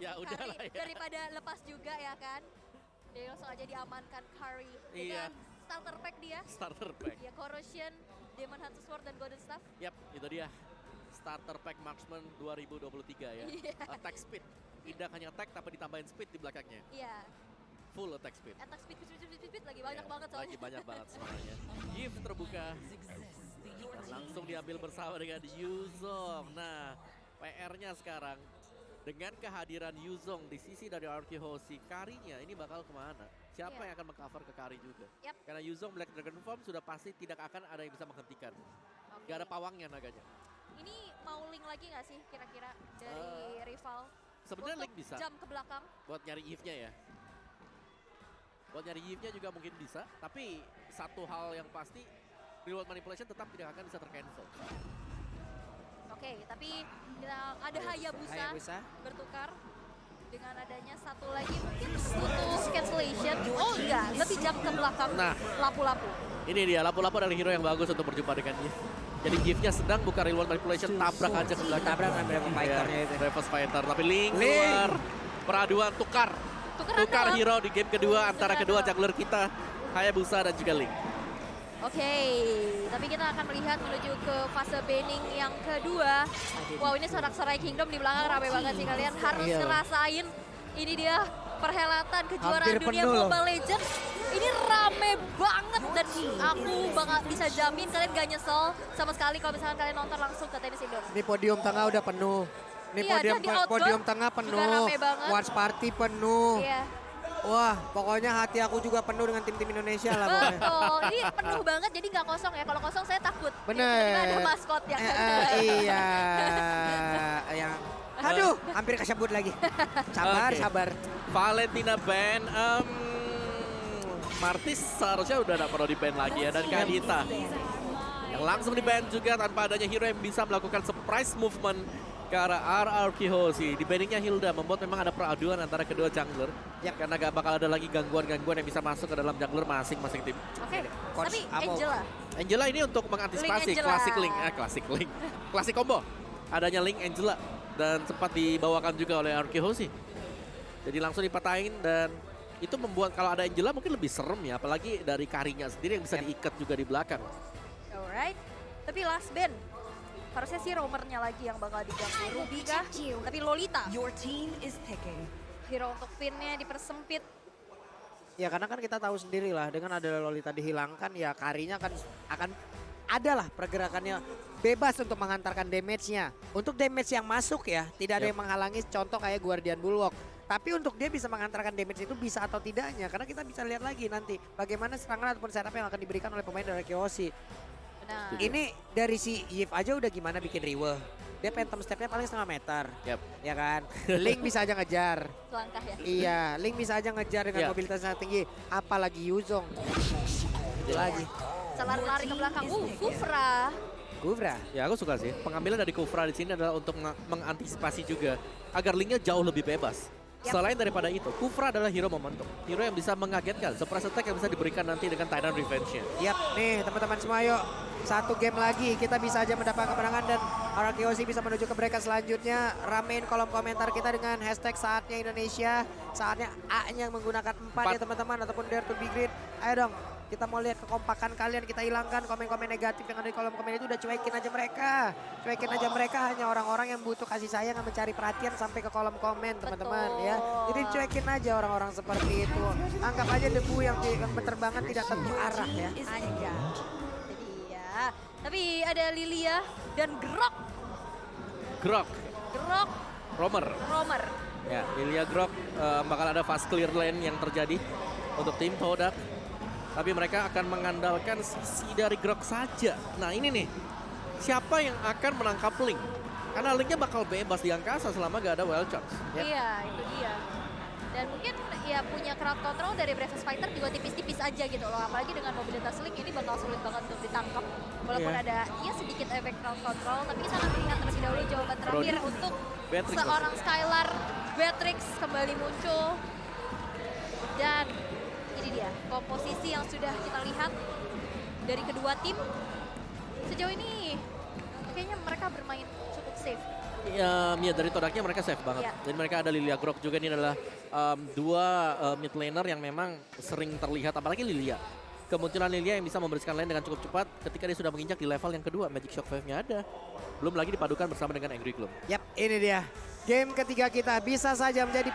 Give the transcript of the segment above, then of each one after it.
Ya udahlah Curry, ya. daripada lepas juga ya kan. Jadi langsung aja diamankan Curry Iya. dengan starter pack dia. Starter pack. Ya Corrosion, Demon Hunter Sword dan Golden Staff. Yap, itu dia. Starter pack Marksman 2023 ya. Iya. Attack speed. Tidak hanya attack tapi ditambahin speed di belakangnya. Iya. Full attack speed. Attack speed lagi banyak Iya, banget soalnya. Lagi banyak banget semuanya. Gift terbuka. Dan langsung diambil bersama dengan Yuzong. Nah, PR-nya sekarang dengan kehadiran Yuzong di sisi dari RQ Hoshi, Karinya ini bakal kemana? Siapa Iya. yang akan mengcover ke Kari juga? Yap. Karena Yuzong Black Dragon Form sudah pasti tidak akan ada yang bisa menghentikan. Oke. Gak ada pawangnya naganya. Ini mau link lagi nggak sih kira-kira dari rival? Sebenarnya Untuk Link bisa jam ke belakang. buat nyari Eve-nya ya. Buat nyari Eve-nya juga mungkin bisa, tapi satu hal yang pasti reward manipulation tetap tidak akan bisa tercancel. Oke, tapi kita ada Hayabusa bertukar dengan adanya satu lagi mungkin butuh cancellation. Oh enggak, lebih jam ke belakang. Nah. Lapu-lapu. Ini dia, Lapu-Lapu adalah hero yang bagus untuk berjumpa dengan Eve. Jadi Eve-nya sedang buka reward manipulation, tabrak aja ke belakang. Tabrak kan Reverse Fighter-nya itu. Reverse Fighter, tapi Link Link. keluar. Peraduan tukar Tukeran doang. hero di game kedua antara Tukeran kedua doang. jungler kita, Hayabusa dan juga Link. Oke, tapi kita akan melihat menuju ke fase banning yang kedua. Wow, ini sorak-sorai Kingdom di belakang rame banget sih, kalian harus Iya. ngerasain. Ini dia perhelatan kejuaraan Hampir dunia penuh loh. Mobile Legends. Ini rame banget dan aku bakal bisa jamin kalian gak nyesel sama sekali kalau misalkan kalian nonton langsung ke Tenis Indo. Ini podium tengah udah penuh. Ini Iya, podium dan di outdoor podium tengah juga penuh. rame banget. Watch party penuh. Iya, Wah, pokoknya hati aku juga penuh dengan tim-tim Indonesia lah pokoknya. betul. Ini penuh banget jadi nggak kosong ya. Kalau kosong saya takut. Bener. Tiba-tiba ada maskot yang Iya. Yang aduh, hampir kesebut lagi. Sabar, Oke. sabar. Valentina ban, Martis seharusnya udah gak perlu di-ban lagi ya, dan Kadita yang langsung di-ban juga tanpa adanya hero yang bisa melakukan surprise movement ke arah RRQ Hoshi. Di banningnya Hilda membuat memang ada peraduan antara kedua jungler. Yap. Karena gak bakal ada lagi gangguan-gangguan yang bisa masuk ke dalam jungler masing-masing tim. Oke, Coach tapi Amo. Angela. Angela ini untuk mengantisipasi Link Angela. klasik Link, klasik combo. Adanya Link Angela dan sempat dibawakan juga oleh RQ Hoshi. Jadi langsung dipatahin dan itu membuat kalau ada Angela mungkin lebih serem ya, apalagi dari Karinya sendiri yang bisa Yap. diikat juga di belakang. Alright, tapi last band. Harusnya sih roamernya lagi yang bakal diganggu. Ruby kah? Tapi Lolita. Your team is picking. Hero untuk pinnya dipersempit. Ya karena kan kita tahu sendiri lah dengan ada Lolita dihilangkan ya Karinya kan akan adalah pergerakannya bebas untuk menghantarkan damage-nya. Untuk damage yang masuk ya tidak ada Yap. yang menghalangi contoh kayak Guardian Bulwark. Tapi untuk dia bisa menghantarkan damage itu bisa atau tidaknya karena kita bisa lihat lagi nanti bagaimana serangan ataupun setup yang akan diberikan oleh pemain dari Kyoshi. Benar. Ini dari si Yif aja udah gimana bikin riweh. Dia phantom step-nya paling setengah meter. Yap. Ya kan? Link bisa aja ngejar. Selangkah ya. Iya, Link bisa aja ngejar dengan Iya. mobilitas yang tinggi. Apalagi Yuzong. Itu lagi. Lari ke belakang. Kufra. Gufra. Ya aku suka sih, pengambilan dari Kufra di sini adalah untuk mengantisipasi juga agar Linknya jauh lebih bebas. Yap. Selain daripada itu, Kufra adalah hero momentum. Hero yang bisa mengagetkan, surprise attack yang bisa diberikan nanti dengan Tidal Revenge-nya. Yap, nih teman-teman semua yuk. Satu game lagi kita bisa aja mendapat kemenangan dan Arakeoshi bisa menuju ke bracket selanjutnya. Ramein kolom komentar kita dengan hashtag saatnya Indonesia. Saatnya A-nya menggunakan 4 ya teman-teman ataupun dare to be great. Ayo dong, kita mau lihat kekompakan kalian, kita hilangkan komen-komen negatif yang ada di kolom komen itu, udah cuekin aja mereka. Cuekin aja mereka, hanya orang-orang yang butuh kasih sayang yang mencari perhatian sampai ke kolom komen teman-teman ya. Jadi cuekin aja orang-orang seperti itu. Anggap aja debu yang berterbangan tidak tentu arah ya. Aja. Jadi ya. Tapi ada Lilia dan Grok. Grok, Grok Romer. Romer. Ya, Lilia Grok bakal ada fast clear lane yang terjadi untuk tim Todak. Tapi mereka akan mengandalkan sisi dari Grok saja. Nah ini nih, siapa yang akan menangkap Link? Karena Linknya bakal bebas di angkasa selama gak ada wild chance. Yap. Iya, itu dia. Dan mungkin ya punya crowd control dari Breakfast Fighter juga tipis-tipis aja gitu loh. Apalagi dengan mobilitas Link ini bakal sulit banget untuk ditangkap. Walaupun Iya. ada ya sedikit efek crowd control. Tapi kita akan melihat terlebih dahulu jawaban terakhir Brody. untuk Beatrix seorang Skylar. Beatrix kembali muncul. Dan ini dia komposisi yang sudah kita lihat dari kedua tim. Sejauh ini kayaknya mereka bermain cukup safe. Ya dari Todaknya mereka safe banget. Iya. Dan mereka ada Lilia Grok juga, ini adalah dua mid laner yang memang sering terlihat, apalagi Lilia. Kemunculan Lilia yang bisa membersihkan lane dengan cukup cepat ketika dia sudah menginjak di level yang kedua. Magic Shockwave-nya ada. Belum lagi dipadukan bersama dengan Angry Gloom. Yap, ini dia. Game ketiga kita bisa saja menjadi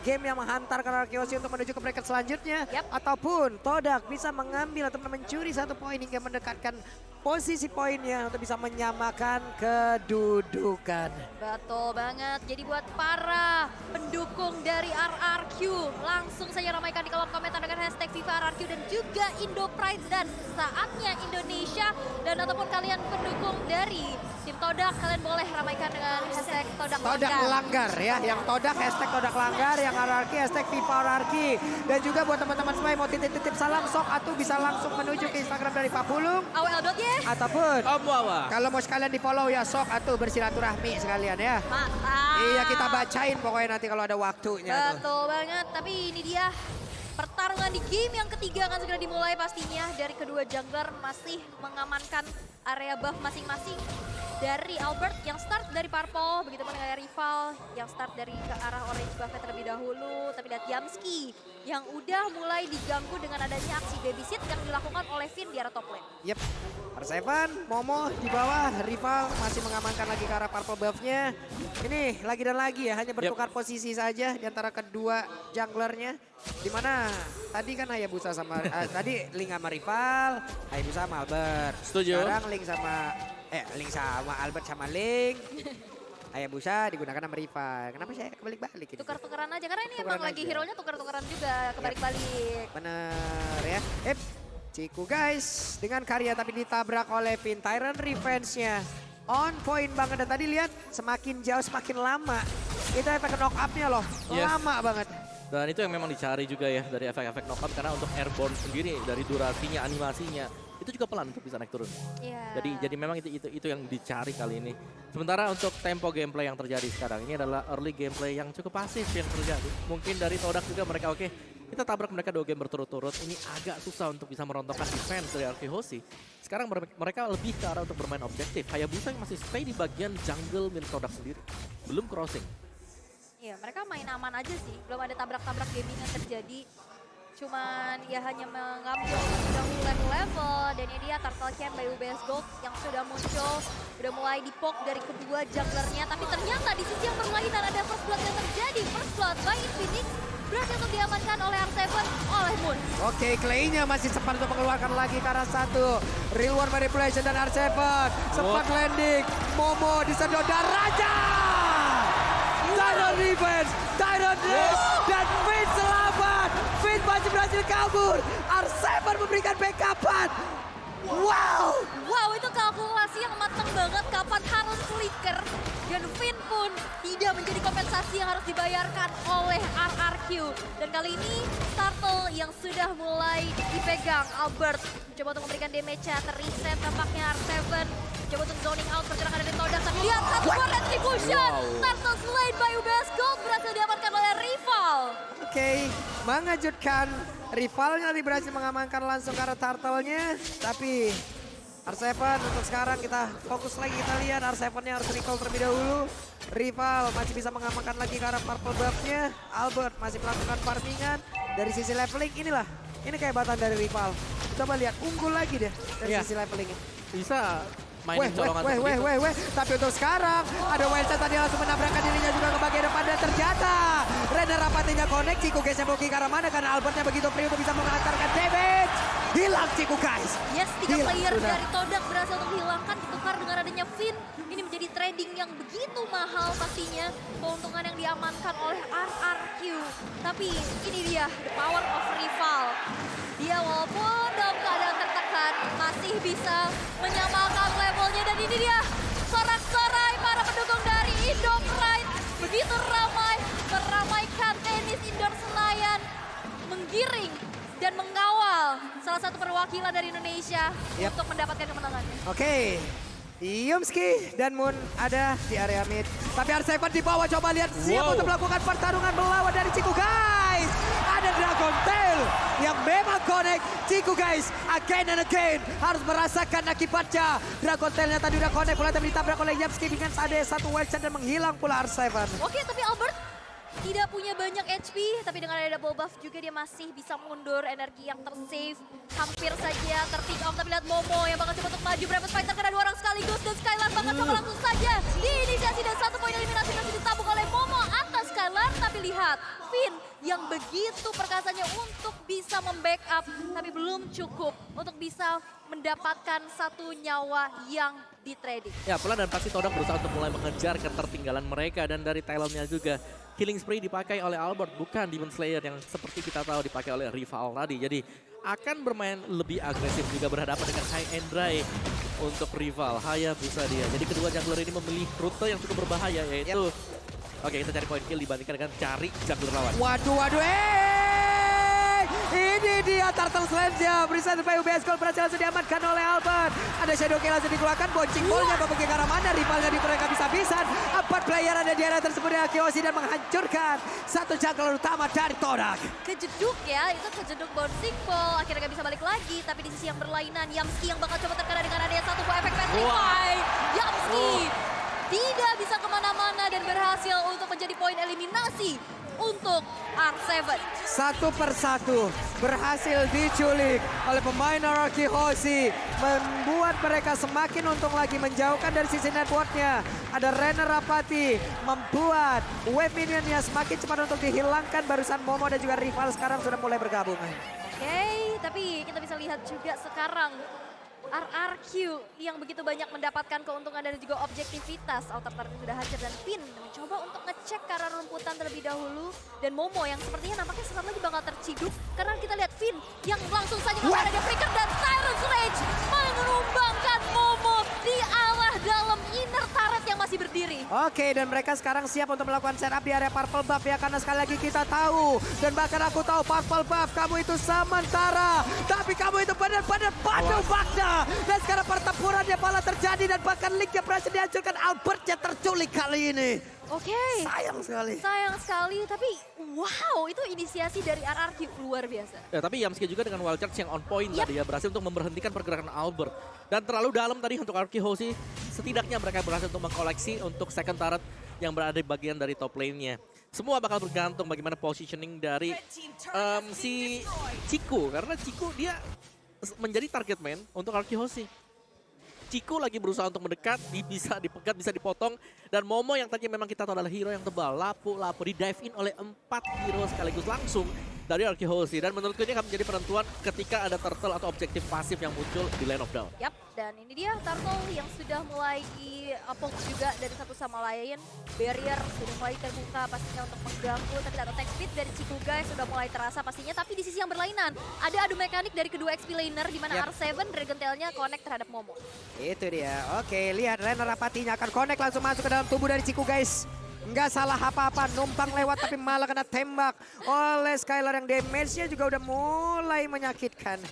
game yang menghantarkan Arkeosi untuk menuju ke bracket selanjutnya. Yap. Ataupun Todak bisa mengambil atau mencuri 1 poin hingga mendekatkan posisi poinnya untuk bisa menyamakan kedudukan. Betul banget. Jadi buat para pendukung dari RRQ, langsung saja ramaikan di kolom komentar dengan hashtag FIFA RRQ dan juga Indo Pride dan saatnya Indonesia. Dan ataupun kalian pendukung dari tim Todak, kalian boleh ramaikan dengan hashtag Todak Langgar ya, yang Todak hashtag Todak Langgar, yang RRQ hashtag FIFA RRQ. Dan juga buat teman-teman semua yang mau titip-titip salam, sok atau bisa langsung menuju ke Instagram dari Pak Pulung. AWL.Y. Ataupun Om Wawa. kalau mau sekalian di follow ya sok atau bersilaturahmi sekalian ya. Mantap. Iya kita bacain pokoknya nanti kalau ada waktunya tuh. Betul banget, tapi ini dia pertarungan di game yang ketiga akan segera dimulai pastinya. Dari kedua jungler masih mengamankan area buff masing-masing. Dari Albert yang start dari purple, begitu pun dengan rival yang start dari ke arah orange buff terlebih dahulu. Tapi lihat Yamski yang udah mulai diganggu dengan adanya aksi babysit yang dilakukan oleh Finn di arah top lane. Yep. R7, Momo di bawah, rival masih mengamankan lagi ke arah purple buff-nya. Ini lagi dan lagi ya, hanya bertukar posisi saja di antara kedua junglernya. Dimana tadi kan Hayabusa sama, tadi Link sama rival, Hayabusa sama Albert. Setuju. Sekarang Link sama Albert sama Link. Hayabusa digunakan sama rival. Kenapa saya kebalik-balik ini? Tukar-tukaran aja, karena ini Tukaran emang lagi aja. hero-nya tukar-tukaran juga, kebalik-balik. Bener ya. Ciku guys, dengan karya tapi ditabrak oleh Finn. Tyrant Revenge-nya on point banget. Dan tadi lihat semakin jauh semakin lama. Itu efek knock up-nya loh, Yes. lama banget. Dan itu yang memang dicari juga ya dari efek-efek knockout, karena untuk airborne sendiri dari durasinya, animasinya itu juga pelan untuk bisa naik turun. Iya. Jadi memang itu yang dicari kali ini. Sementara untuk tempo gameplay yang terjadi sekarang ini adalah early gameplay yang cukup pasif yang terjadi. Mungkin dari Todak juga mereka oke, kita tabrak mereka 2 game berturut-turut. Ini agak susah untuk bisa merontokkan defense dari Arkehosi. Sekarang mereka lebih ke arah untuk bermain objektif. Hayabusa yang masih stay di bagian jungle milik Todak sendiri. Belum crossing. Iya, mereka main aman aja sih. Belum ada tabrak-tabrak gaming yang terjadi. Cuman ya hanya mengambil dahulu level. Dan ini dia Turtle Can by UBS Gold yang sudah muncul. Udah mulai dipok dari kedua junglernya. Tapi ternyata di sisi yang berlainan ada first blood yang terjadi. First blood by Infinix berhasil untuk diamankan oleh R7 oleh Moon. Oke, Clay-nya masih sempat untuk mengeluarkan lagi ke arah 1. Real One Manipulation dan R7 sempat landing. Momo disedot dan Raja! Tyrant Revenge, Tyrant Revenge, dan Finn selamat. Finn masih berhasil kabur. R7 memberikan backupan. Wow! Wow, itu kalkulasi yang matang banget kapan harus flicker. Dan Finn pun tidak menjadi kompensasi yang harus dibayarkan oleh RRQ. Dan kali ini Turtle yang sudah mulai dipegang. Albert mencoba untuk memberikan damage-nya, terreset tampaknya R7. Coba untuk zoning out pergerakan dari Todak. Tapi lihat satu buah retribution. Turtle slain by UBS Gold berhasil diamankan oleh rival. Oke, mengejutkan. Rivalnya tadi berhasil mengamankan langsung ke arah Turtle-nya. Tapi R7 untuk sekarang kita fokus lagi, kita lihat R7-nya harus recall terlebih dahulu. Rival masih bisa mengamankan lagi ke arah purple buff-nya. Albert masih melakukan farmingan. Dari sisi leveling inilah, ini kehebatan dari rival. Coba lihat, unggul lagi deh dari sisi levelingnya. Bisa mainin colongan Tapi untuk sekarang ada Wildcat tadi langsung menabrakkan dirinya juga ke bagian depan dan ternyata Renner rapatinya connect. Ciku guys yang ke arah mana karena Albertnya begitu free untuk bisa mengantarkan damage. Hilang Ciku guys. Yes, 3 Hilang player sudah. dari Todak berhasil untuk dihilangkan, ditukar dengan adanya Finn. Ini menjadi trading yang begitu mahal pastinya. Keuntungan yang diamankan oleh RRQ. Tapi ini dia, the power of rival. Dia walaupun dalam keadaan tertekan, masih bisa menyamakan levelnya. Dan ini dia, sorak-sorai para pendukung dari Indo Pride. Begitu ramai, meramaikan tenis indoor Senayan. Menggiring dan mengawal salah satu perwakilan dari Indonesia untuk mendapatkan kemenangannya. Oke, Yumski dan Moon ada di area mid. Tapi R7 di bawah, coba lihat siap Wow. untuk melakukan pertarungan melawan dari Ciku guys. Ada Dragon Tail yang memang connect. Ciku guys again and again harus merasakan akibatnya. Dragon Tailnya tadi udah connect, mulai ditabrak oleh Yumski dengan ada satu wild shot dan menghilang pula R7. Oke, tapi Albert tidak punya banyak HP, tapi dengan ada double buff juga dia masih bisa mundur, energi yang tersave. Hampir saja terpick off, tapi lihat Momo yang bakal coba untuk maju. Breakfast Fighter karena 2 orang sekaligus, dan Skylar bakal coba langsung saja diinisiasi dan 1 poin eliminasi masih ditabung oleh Momo atas Skylar. Tapi lihat, Finn yang begitu perkasanya untuk bisa membackup, tapi belum cukup untuk bisa mendapatkan 1 nyawa yang di trading. Ya, pelan dan pasti Todak berusaha untuk mulai mengejar ketertinggalan mereka. Dan dari Talonnya juga, Killing Spree dipakai oleh Albert, bukan Demon Slayer yang seperti kita tahu dipakai oleh rival tadi. Jadi akan bermain lebih agresif juga berhadapan dengan High and Dry untuk rival Hayabusa dia. Jadi kedua jungler ini memilih rute yang cukup berbahaya, yaitu oke, kita cari point kill dibandingkan dengan cari jungler lawan. Waduh, ini dia Turtle Sledge-nya. Berusaha supaya UBS Gold berhasil langsung diamankan oleh Albert. Ada Shadow Kill langsung dikeluarkan, boncing ballnya berbagai ke arah mana. Rivalnya di mereka bisa-bisan. 4 player ada di area tersebut dengan Kyoshi dan menghancurkan 1 jungler utama dari Todak. Kejeduk ya, itu kejeduk bouncing ball. Akhirnya gak bisa balik lagi, tapi di sisi yang berlainan, Yamski yang bakal coba terkena dengan adanya 1 buah efek Petrify. Yamski tidak bisa kemana-mana dan berhasil untuk menjadi poin eliminasi untuk R7. 1 persatu berhasil diculik oleh pemain RRQ Hoshi, membuat mereka semakin untung lagi menjauhkan dari sisi networknya. Ada Renner Rapati membuat wave minionnya semakin cepat untuk dihilangkan. Barusan Momo dan juga rival sekarang sudah mulai bergabung. Oke, tapi kita bisa lihat juga sekarang RRQ yang begitu banyak mendapatkan keuntungan dan juga objektivitas. Outer Turret sudah hancur dan Finn mencoba untuk ngecek ke arah rumputan terlebih dahulu. Dan Momo yang sepertinya nampaknya sesaat lagi bakal terciduk. Karena kita lihat Finn yang langsung saja mengarah dia Flicker dan Tyrant's Rage menumbangkan Momo di arah dalam inner turret yang masih berdiri. Oke, dan mereka sekarang siap untuk melakukan setup di area Purple Buff ya. Karena sekali lagi kita tahu, dan bahkan aku tahu Purple Buff, kamu itu sementara. Tapi kamu itu benar-benar padu bakda. Dan sekarang pertempurannya malah terjadi dan bahkan Linknya berhasil dihancurkan. Albertnya terculik kali ini. Oke. Sayang sekali. Sayang sekali, tapi wow, itu inisiasi dari RRQ luar biasa. Ya, tapi Yamski juga dengan wild charge yang on point tadi ya, berhasil untuk memberhentikan pergerakan Albert. Dan terlalu dalam tadi untuk RRQ Hoshi, setidaknya mereka berhasil untuk mengkoleksi untuk second turret yang berada di bagian dari top lane-nya. Semua bakal bergantung bagaimana positioning dari si Ciku, karena Ciku dia menjadi target man untuk RRQ Hoshi. Ciku lagi berusaha untuk mendekat, bisa dipegat, bisa dipotong. Dan Momo yang tadinya memang kita tahu adalah hero yang tebal, lapu-lapu, di-dive in oleh 4 hero sekaligus langsung dari RRQ Hoshi. Dan menurutku ini akan menjadi penentuan ketika ada turtle atau objektif pasif yang muncul di Lane of Down. Yap, dan ini dia turtle yang sudah mulai di-poke juga dari satu sama lain. Barrier sudah mulai terbuka pastinya untuk mengganggu, tapi ada attack speed dari Ciku guys sudah mulai terasa pastinya. Tapi di sisi yang berlainan, ada adu mekanik dari kedua XP laner di mana R7 Dragon Tail-nya connect terhadap Momo. Itu dia. Oke, lihat Renner Rapatinya akan connect langsung masuk ke dalam tubuh dari Ciku guys. Nggak salah apa-apa, numpang lewat tapi malah kena tembak oleh Skylar yang damage-nya juga udah mulai menyakitkan.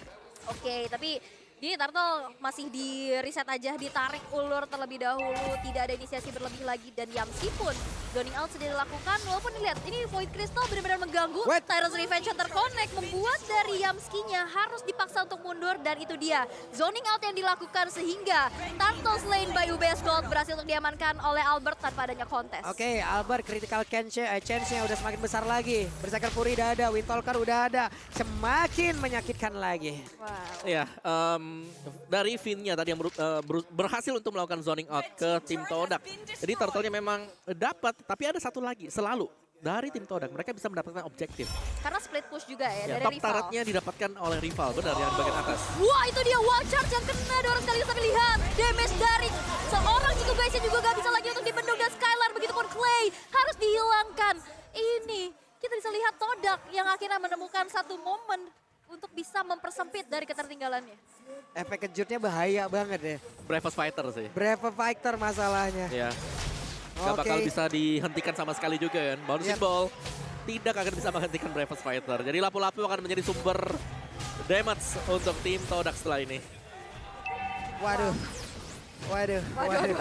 Oke, tapi ini Turtle masih di reset aja, ditarik ulur terlebih dahulu, tidak ada inisiasi berlebih lagi, dan Yamski pun zoning out sudah dilakukan. Walaupun dilihat ini Void Crystal benar-benar mengganggu, Tyrant's Revenge yang terconnect membuat dari Yamski-nya harus dipaksa untuk mundur, dan itu dia zoning out yang dilakukan sehingga Turtle Lane by UBS Gold berhasil untuk diamankan oleh Albert tanpa adanya kontes. Oke, Albert critical chance-nya udah semakin besar lagi. Berserker Fury udah ada, Windtalker udah ada, semakin menyakitkan lagi. Wow. Ya, dari Finn-nya tadi yang berhasil untuk melakukan zoning out ke tim Todak. Jadi turtle-nya memang dapat, tapi ada satu lagi selalu dari tim Todak. Mereka bisa mendapatkan objektif. Karena split push juga ya, Ya, dari top rival. turret-nya didapatkan oleh rival, benar yang di bagian atas. Wah, itu dia wall charge yang kena 2 orang sekaligus, tapi lihat damage dari seorang Ciku guys yang juga gak bisa lagi untuk dibendung, dan Skylar begitupun Clay harus dihilangkan. Ini kita bisa lihat Todak yang akhirnya menemukan satu momen untuk bisa mempersempit dari ketertinggalannya. Efek kejutnya bahaya banget ya. Bravest Fighter sih. Brave Fighter masalahnya. Ya. Gak bakal bisa dihentikan sama sekali juga kan. Bouncing Ball tidak akan bisa menghentikan Bravest Fighter. Jadi lapu-lapu akan menjadi sumber damage untuk tim Todak setelah ini. Waduh. Waduh. Waduh.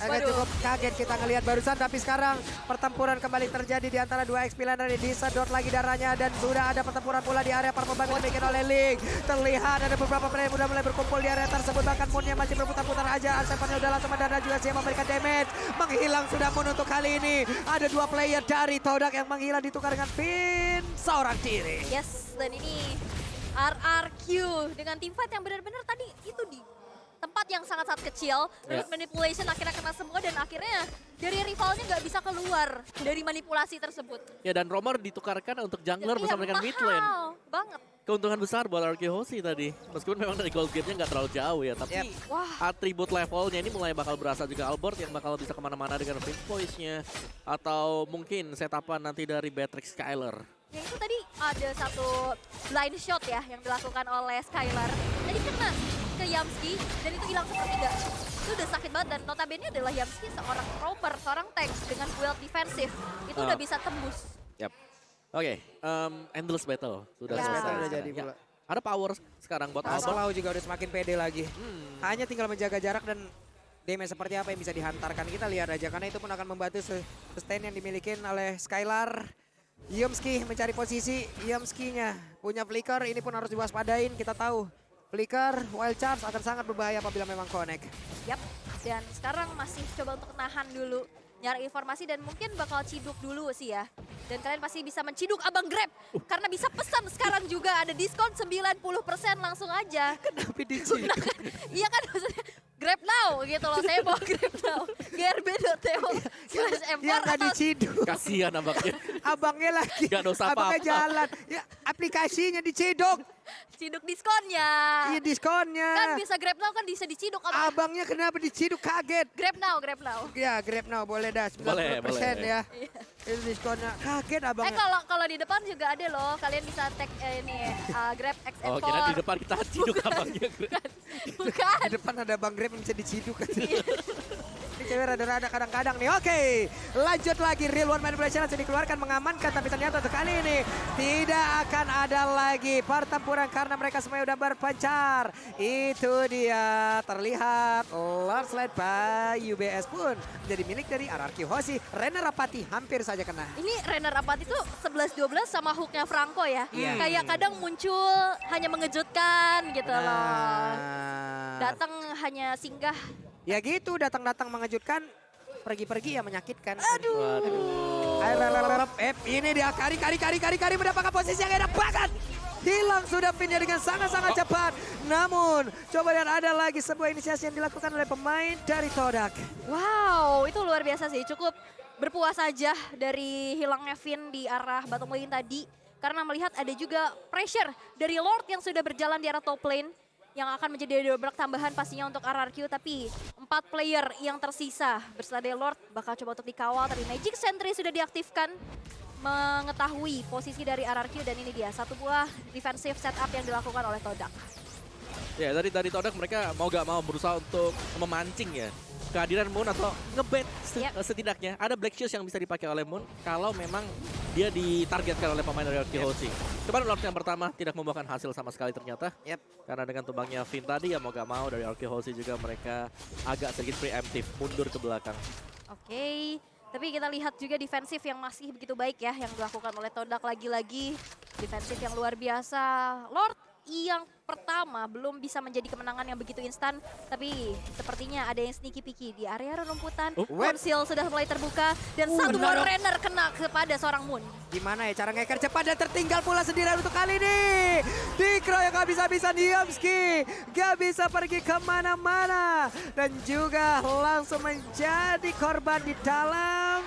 Agak cukup kaget kita ngelihat barusan, tapi sekarang pertempuran kembali terjadi di antara dua X-Pilaner ini. Disedot lagi darahnya dan sudah ada pertempuran pula di area perpembangunan dibikin oleh Link. Terlihat ada beberapa player sudah mulai berkumpul di area tersebut, bahkan Moon-nya masih berputar-putar aja. Arsepannya udah langsung mendarat juga siap memberikan damage. Menghilang sudah Moon untuk kali ini. Ada dua player dari Todak yang menghilang ditukar dengan Finn seorang diri. Yes, dan ini RRQ dengan team fight yang benar-benar tadi itu di tempat yang sangat-sangat kecil. Terus manipulation akhirnya kena semua dan akhirnya dari rivalnya nggak bisa keluar dari manipulasi tersebut. Ya dan Romer ditukarkan untuk jungler Iya, bersama dengan mid lane. mahal banget. Keuntungan besar buat RRQ Hoshi tadi. Meskipun memang dari gold gate-nya nggak terlalu jauh ya. Tapi Wah. atribut levelnya ini mulai bakal berasa juga. Albert yang bakal bisa kemana-mana dengan Pink Voice-nya. Atau mungkin setapan nanti dari Beatrix Skyler. Ya itu tadi ada satu blind shot ya yang dilakukan oleh Skylar. Tadi kena ke Yamski dan itu hilang sepertiga. Itu udah sakit banget dan notabene adalah Yamski seorang roamer, seorang tank dengan build defensif. Itu udah bisa tembus. Yap. Oke, Endless Battle sudah Ya. selesai. Udah sekarang. jadi Ya. pula. Ada power sekarang buat Albert. Aslau juga udah semakin pede lagi. Hanya tinggal menjaga jarak dan damage seperti apa yang bisa dihantarkan. Kita lihat aja karena itu pun akan membantu sustain yang dimiliki oleh Skylar. Yumski mencari posisi. Yumski-nya punya flicker, ini pun harus diwaspadain. Kita tahu flicker, wild charge akan sangat berbahaya apabila memang connect. Yap, dan sekarang masih coba untuk nahan dulu. Nyari informasi dan mungkin bakal ciduk dulu sih ya. Dan kalian pasti bisa menciduk Abang Grab. Karena bisa pesan sekarang juga ada diskon 90% langsung aja. Tapi diciduk. Iya kan maksudnya Grab now gitu loh. Saya bawa Grab now. grb.to/m4 Ya nggak atau diciduk. Kasihan abangnya. Abangnya lagi. Nggak dosa Abangnya apa-apa. jalan. Ya, aplikasinya diciduk. ciduk diskonnya. Iya diskonnya. Kan bisa Grab now kan bisa diciduk. Abangnya kenapa diciduk kaget. Grab now. Ya Grab now boleh dah 90% Boleh, ya. Iya. Itu diskonnya. Kaget abangnya. Kalau di depan juga ada loh. Kalian bisa tag ini Grab XM4. Oh kira di depan kita ciduk abangnya. Bukan. Di depan ada Bang Grab yang bisa diciduk. Iya. Ini cewek rada-rada kadang-kadang nih. Oke, lanjut lagi. Real One Manipulation langsung dikeluarkan mengamankan. Tapi ternyata untuk kali ini tidak akan ada lagi pertempuran karena mereka semuanya udah berpencar. Itu dia terlihat Lord Slide by UBS pun menjadi milik dari RRQ Hoshi. Renner Rapati hampir saja kena. Ini Renner Rapati tuh 11-12 sama hooknya Franco ya. Iya. Kayak kadang muncul hanya mengejutkan gitu loh. Nah. Datang hanya singgah. Ya gitu, datang-datang mengejutkan, pergi-pergi ya menyakitkan. Waduh. Ini dia kari mendapatkan posisi yang enak banget. Hilang sudah pinnya dengan sangat-sangat cepat. Namun, coba lihat ada lagi sebuah inisiasi yang dilakukan oleh pemain dari Todak. Wow, itu luar biasa sih. Cukup berpuas saja dari hilangnya Finn di arah bottom lane tadi. Karena melihat ada juga pressure dari Lord yang sudah berjalan di arah top lane. Yang akan menjadi dobrak tambahan pastinya untuk RRQ. Tapi 4 player yang tersisa bersama dari Lord bakal coba untuk dikawal. Tadi Magic Sentry sudah diaktifkan. Mengetahui posisi dari RRQ dan ini dia. Satu buah defensive setup yang dilakukan oleh Todak. Ya dari Todak mereka mau gak mau berusaha untuk memancing ya. Kehadiran Moon atau ngebet setidaknya. Ada Black Shoes yang bisa dipakai oleh Moon kalau memang dia ditargetkan oleh pemain dari RRQ Hoshi. Kemarin Lord yang pertama tidak membuahkan hasil sama sekali ternyata. Karena dengan tumbangnya Finn tadi ya mau gak mau dari RRQ Hoshi juga mereka agak sedikit preemptif mundur ke belakang. Oke, tapi kita lihat juga defensif yang masih begitu baik ya yang dilakukan oleh Todak lagi-lagi. Defensif yang luar biasa. Lord yang pertama belum bisa menjadi kemenangan yang begitu instan. Tapi sepertinya ada yang sneaky picky di area rumputan. Konsil sudah mulai terbuka dan satu buah Renner kena kepada seorang Moon. Gimana ya cara ngeker cepat dan tertinggal pula sendirian untuk kali ini. Dikeroyok habis-habisan Yumski. Gak bisa pergi kemana-mana. Dan juga langsung menjadi korban di dalam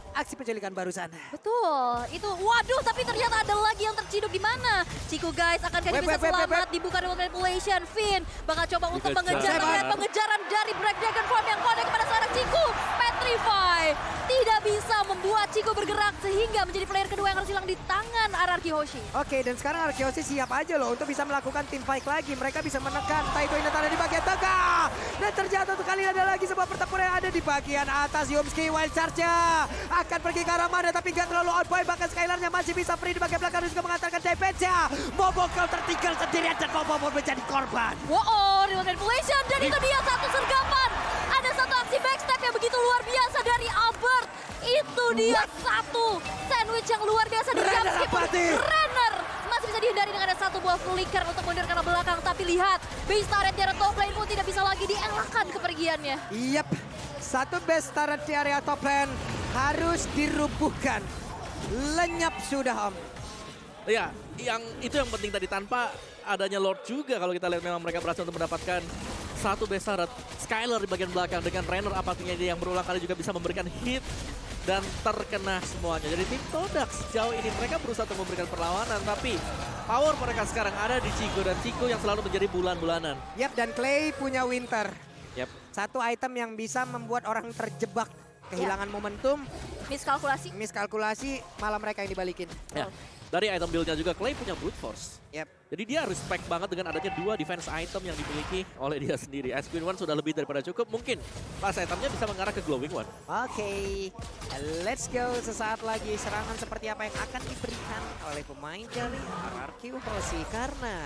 aksi penculikan barusan. Betul, itu waduh tapi ternyata ada lagi yang terciduk di mana. Ciku guys, akankah dia bisa selamat dibuka dengan manipulation. Finn bakal coba untuk mengejar, melihat pengejaran dari Black Dragon Form yang connect kepada seorang Ciku. Petrify tidak bisa membuat Ciku bergerak sehingga menjadi player kedua yang harus hilang di tangan RRQ Hoshi. Oke, dan sekarang RRQ Hoshi siap aja loh untuk bisa melakukan team fight lagi. Mereka bisa menekan Taito Inatana di bagian tengah. Dan terjatuh untuk kali ini ada lagi sebuah pertempuran yang ada di bagian atas. Yumski wild charge-nya akan pergi ke arah mana tapi gak terlalu outboy. Bahkan Skylar-nya masih bisa free di bagian belakang dan juga mengantarkan damage-nya. Mobokal tertinggal sendirian dan Momo menjadi korban. Woor dari Manipulation. Dan itu dia satu sergapan. Ada satu aksi backstep yang begitu luar biasa dari Albert. Itu dia satu sandwich yang luar biasa dari Yamski. Renner masih bisa dihindari dengan ada satu buah flicker untuk mundur ke belakang. Tapi lihat, base turret dari top lane pun tidak bisa lagi dielakkan kepergiannya. Yap, satu base turret di area top lane harus dirubuhkan. Lenyap sudah, Om. Ya, itu yang penting tadi, tanpa adanya Lord juga kalau kita lihat memang mereka berhasil untuk mendapatkan satu base turret. Skylar di bagian belakang dengan Renner apatinya dia yang berulang kali juga bisa memberikan hit dan terkena semuanya. Jadi tim Todak sejauh ini mereka berusaha untuk memberikan perlawanan, tapi power mereka sekarang ada di Chico dan Chico yang selalu menjadi bulan-bulanan. Yap, dan Clay punya Winter. Yap. Satu item yang bisa membuat orang terjebak, kehilangan momentum, miskalkulasi, malah mereka yang dibalikin. Ya. Dari item build-nya juga Clay punya brute force. Yap. Jadi dia respect banget dengan adanya 2 defense item yang dimiliki oleh dia sendiri. Ice Queen One sudah lebih daripada cukup. Mungkin pas itemnya bisa mengarah ke Glowing One. Oke, let's go. Sesaat lagi serangan seperti apa yang akan diberikan oleh pemain dari RRQ Hoshi. Karena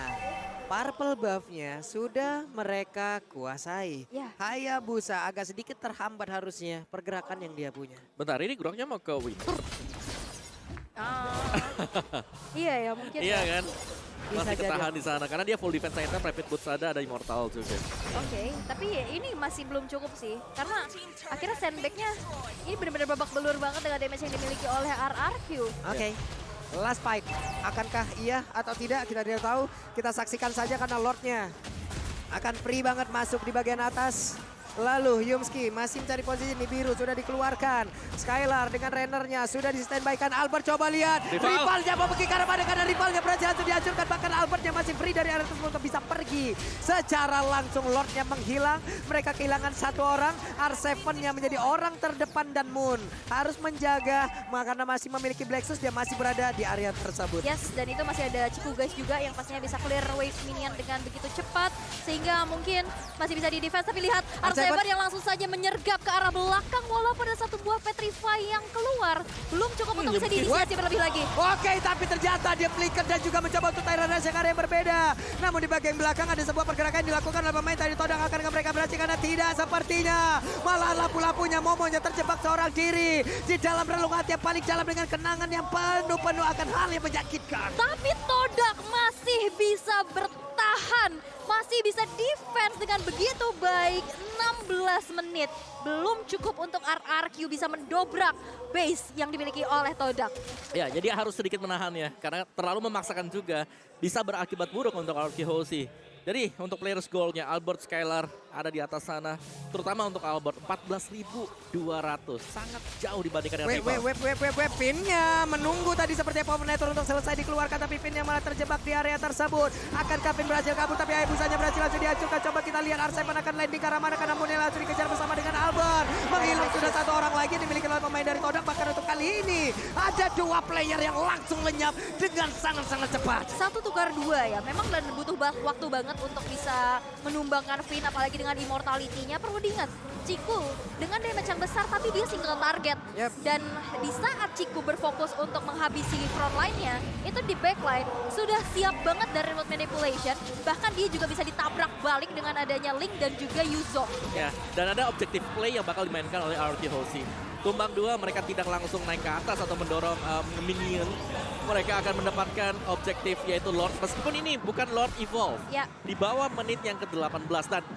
purple buff-nya sudah mereka kuasai. Ya. Hayabusa agak sedikit terhambat harusnya pergerakan yang dia punya. Bentar, ini Groknya mau ke Winter. Iya ya, mungkin. Iya kan? Bisa Masih jadi. ketahan di sana karena dia full defense item, rapid boots ada Immortal juga. Oke, tapi ini masih belum cukup sih. Karena akhirnya sandbag-nya ini benar-benar babak belur banget dengan damage yang dimiliki oleh RRQ. Oke. Last fight. Akankah iya atau tidak? Kita tidak tahu. Kita saksikan saja karena Lordnya akan free banget masuk di bagian atas. Lalu Yumski masih mencari posisi di biru, sudah dikeluarkan. Skylar dengan Rennernya sudah di-standby-kan. Albert coba lihat. Rivalnya mau pergi ke arah mana, karena rivalnya berhasil untuk dihancurkan. Bahkan Albertnya masih free dari area tersebut untuk bisa pergi. Secara langsung Lordnya menghilang. Mereka kehilangan satu orang. R7-nya menjadi orang terdepan dan Moon harus menjaga. Karena masih memiliki Blacksus, dia masih berada di area tersebut. Yes, dan itu masih ada Ciku guys juga yang pastinya bisa clear wave minion dengan begitu cepat. Sehingga mungkin masih bisa di-defense. Tapi lihat R7 yang langsung saja menyergap ke arah belakang. Walaupun ada satu buah Petrify yang keluar. Belum cukup untuk bisa diinisiasi berlebih lagi. Oke, tapi ternyata dia flicker dan juga mencoba untuk Tyrannus yang area yang berbeda. Namun di bagian belakang ada sebuah pergerakan yang dilakukan oleh pemain tadi Todak. Akankah mereka berhasil? Karena tidak sepertinya. Malah lampu-lampunya Momonya terjebak seorang diri. Di dalam relung hati yang paling dalam dengan kenangan yang penuh akan hal yang menyakitkan. Tapi Todak masih bisa bertahan. Masih bisa defense dengan begitu baik. 16 menit. Belum cukup untuk RRQ bisa mendobrak base yang dimiliki oleh Todak. Ya, jadi harus sedikit menahan ya. Karena terlalu memaksakan juga bisa berakibat buruk untuk RRQ Hoshi. Jadi untuk players goal-nya Albert, Skylar ada di atas sana. Terutama untuk Albert 14.200. Sangat jauh dibandingkan dengan rival. Pinnya menunggu tadi seperti Power Network untuk selesai dikeluarkan. Tapi pinnya malah terjebak di area tersebut. Akankah Pin berhasil kabur? Tapi Hayabusanya berhasil langsung dihancurkan. Coba kita lihat R7 akan landing ke arah mana. Karena Moon langsung dikejar bersama dengan Albert. Menghilang sudah satu orang lagi dimiliki oleh pemain dari Todak. Bahkan untuk kali ini ada 2 player yang langsung lenyap dengan sangat-sangat cepat. 1 tukar 2 ya. Memang dan butuh waktu banget untuk bisa menumbangkan Finn, apalagi dengan immortality-nya. Perlu diingat, Ciku dengan damage yang besar tapi dia single target. Yep. Dan di saat Ciku berfokus untuk menghabisi front line-nya, itu di backline sudah siap banget dari remote manipulation. Bahkan dia juga bisa ditabrak balik dengan adanya Link dan juga Yuzo. Ya, dan ada objective play yang bakal dimainkan oleh RRQ Hoshi. Tumbang 2 mereka tidak langsung naik ke atas atau mendorong minion. Mereka akan mendapatkan objektif yaitu Lord. Meskipun ini bukan Lord Evolve. Ya. Di bawah menit yang ke-18 dan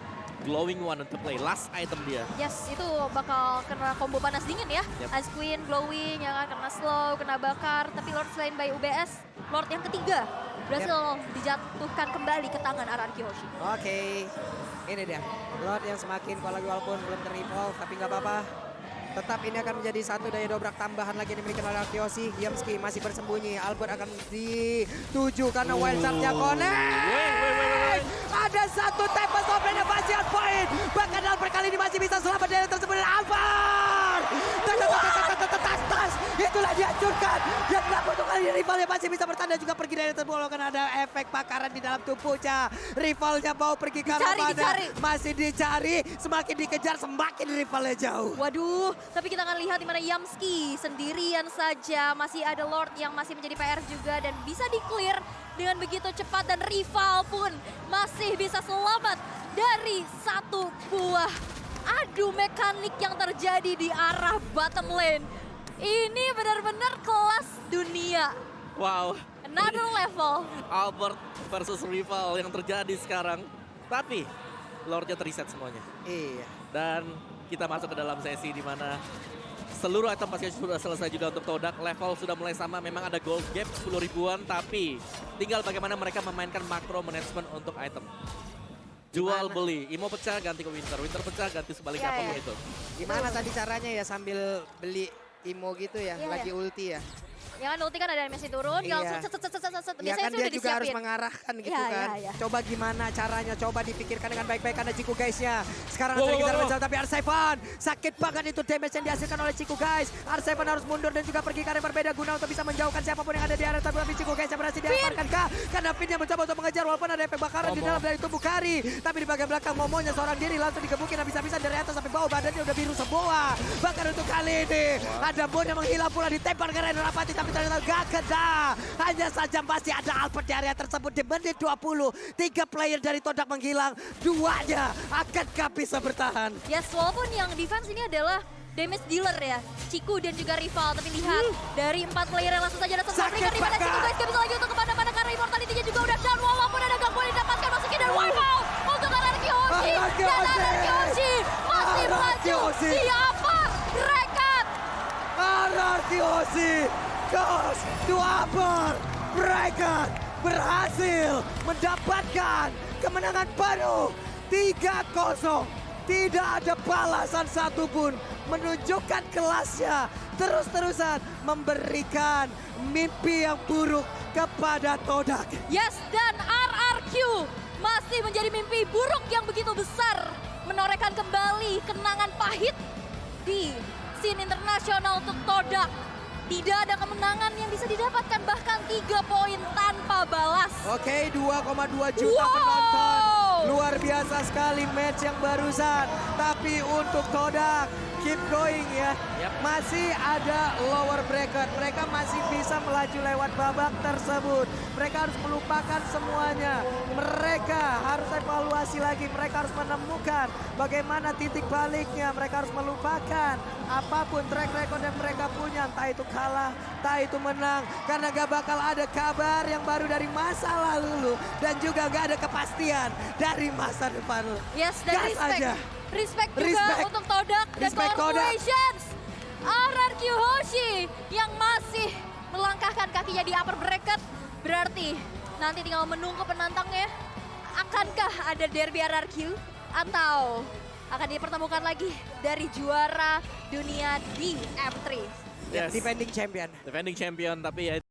Glowing One untuk play. Last item dia. Yes, itu bakal kena combo panas dingin ya. Yep. Ice Queen, Glowing, ya kan, kena slow, kena bakar. Tapi Lord selain by UBS, Lord yang ketiga berhasil dijatuhkan kembali ke tangan RRQ Hoshi. Oke, ini dia. Lord yang semakin kuat lagi walaupun belum ter-evolve, tapi nggak apa-apa. Tetap ini akan menjadi satu daya dobrak tambahan lagi yang dimiliki oleh Hoshi. Yamski masih bersembunyi. Albert akan dituju karena wild shot-nya connect. Ada satu tempest of renovasi on point. Bahkan Albert kali ini masih bisa selamat dari tersebut. Albert! Tas. Itulah dihancurkan. Yang berlaku untuk kali ini rivalnya masih bisa bertanda juga pergi dari tersebut. Karena ada efek bakaran di dalam tubuhnya. Rivalnya mau pergi ke arah mana. Masih dicari. Semakin dikejar semakin rivalnya jauh. Waduh, tapi kita akan lihat di mana Yamski sendirian saja. Masih ada Lord yang masih menjadi PR juga dan bisa di-clear dengan begitu cepat. Dan rival pun masih bisa selamat dari satu buah adu mekanik yang terjadi di arah bottom lane. Ini benar-benar kelas dunia. Wow. Another level. Albert versus rival yang terjadi sekarang. Tapi Lordnya terreset semuanya. Iya. Dan kita masuk ke dalam sesi di mana seluruh item pasti sudah selesai juga untuk Todak. Level sudah mulai sama, memang ada gold gap 10 ribuan, tapi tinggal bagaimana mereka memainkan makro management untuk item. Jual beli, Imo pecah ganti ke Winter, Winter pecah ganti sebaliknya Iya, apapun iya. itu. Gimana tadi caranya ya sambil beli Imo gitu ya, Iya, lagi ulti ya. Ya kan ulti kan ada animasi turun, Iya. kalau set. Ya Biasanya kan sih dia udah juga harus disiapin. mengarahkan gitu Iya, kan. iya, iya. Coba gimana caranya, coba dipikirkan dengan baik-baik karena Ciku guysnya. Sekarang Wow, ada kita wow, wow. menjauh tapi R7 sakit banget itu damage yang dihasilkan oleh Ciku guys. R7 harus mundur dan juga pergi ke arah yang berbeda guna untuk bisa menjauhkan siapapun yang ada di area tapi Ciku guys yang berhasil diamankan kah? Karena Finn yang mencoba untuk mengejar walaupun ada efek bakaran di Momo. dalam dari tubuh Kari. Tapi di bagian belakang Momonya seorang diri langsung digebukin habis-habisan dari atas sampai bawah, badannya udah biru semua. Bahkan untuk kali ini ada Bon yang menghilang pula ditembak ke Rainer Rapati tapi ternyata gak kena. Hanya saja masih ada Albert di area tersebut di menit 20. 3 player dari Todak menghilang, duanya akankah bisa bertahan? Yes, walaupun yang defense ini adalah damage dealer ya, Ciku dan juga rival. Tapi lihat, dari 4 player yang langsung saja datang Sakit Paprika di mana banget. Ciku guys gak bisa lagi untuk kemana-mana karena immortality-nya juga udah down. Walaupun ada gangguan didapatkan masukin dan wipeout untuk Anarki Hoshi. Anarki Dan Hoshi. Anarki Hoshi masih Anarki melaju. Hoshi. Siapa? Rekat. Anarki Hoshi, Ghost to Upper, mereka berhasil mendapatkan kemenangan baru 3-0. Tidak ada balasan satupun, menunjukkan kelasnya, terus-terusan memberikan mimpi yang buruk kepada Todak. Yes, dan RRQ masih menjadi mimpi buruk yang begitu besar. Menorehkan kembali kenangan pahit di scene internasional untuk Todak. Tidak ada kemenangan yang bisa didapatkan, bahkan 3 poin tanpa balas. Oke, 2,2 juta Wow. penonton. Luar biasa sekali match yang barusan. Tapi untuk Todak, keep going ya. Yap. Masih ada lower bracket. Mereka masih bisa melaju lewat babak tersebut. Mereka harus melupakan semuanya. Mereka harus evaluasi lagi. Mereka harus menemukan bagaimana titik baliknya. Mereka harus melupakan apapun track record yang mereka punya. Entah itu kalah, entah itu menang. Karena gak bakal ada kabar yang baru dari masa lalu. Dan juga gak ada kepastian dari masa depan. Yes, dan Gas respect. aja. Respect juga Respect. untuk Todak dan Respect Todak. congratulations. RRQ Hoshi yang masih melangkahkan kakinya di upper bracket. Berarti nanti tinggal menunggu penantangnya. Akankah ada derby RRQ atau akan dipertemukan lagi dari juara dunia di M3? Yes. Defending champion. Defending champion, tapi ya